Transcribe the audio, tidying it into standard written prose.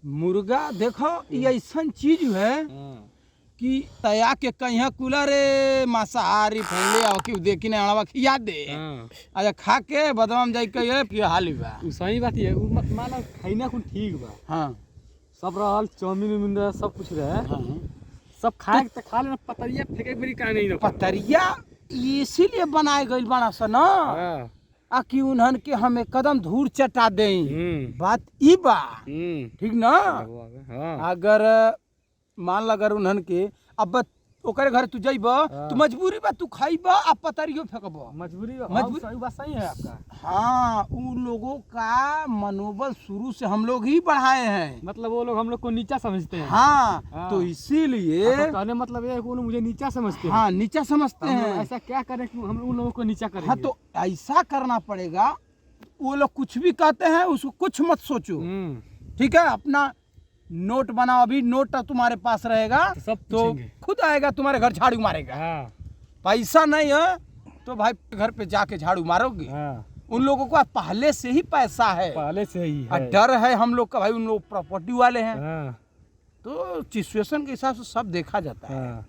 मुर्गा देखो ये ऐसा चीज है कि तया के कहीं कूलर मांसाहारी फैले आओ कि देखी नहीं अड़वा खिया दे अच्छा खा के बदनाम जाई कहिए कि हाल बा सही बात है माना खैना कुछ ठीक बा। हाँ सब रहल चाउमीन उमीन रहे सब कुछ रहे। हाँ सब खाए तो खा लेना पतरिया फेंके बड़ी का नहीं ना पतरिया इसीलिए बनाए गई बना सा ना आ कि उन्हन के हम एकदम धूल चटा दे बात ई बा ठीक ना। अगर मान ल अगर उन्हन के अब ओकरे घर तू जइब तू मजबूरी बा तू खाइब आ पतरियो फेंकब मजबूरी मजबूरी बात सही है आपका। हाँ उन लोगों का मनोबल शुरू से हम लोग ही बढ़ाए हैं मतलब वो लोग हम लोग को नीचा समझते हैं। हाँ तो इसीलिए तो कहने मतलब ये है कि वो लोग मुझे नीचा समझते हैं। हाँ नीचा समझते हैं। ऐसा क्या करें कि हम उन लोगों को नीचा करें। हाँ तो ऐसा करना पड़ेगा वो लोग कुछ भी कहते हैं उसको कुछ मत सोचो ठीक है। अपना नोट बनाओ अभी नोट तुम्हारे पास रहेगा सब तो खुद आएगा तुम्हारे घर झाड़ू मारेगा। पैसा नहीं है तो भाई घर पे जाके झाड़ू मारोगे। उन लोगों को पहले से ही पैसा है पहले से ही है। डर है हम लोग का भाई उन लोग प्रॉपर्टी वाले हैं तो सिचुएशन के हिसाब से सब देखा जाता है।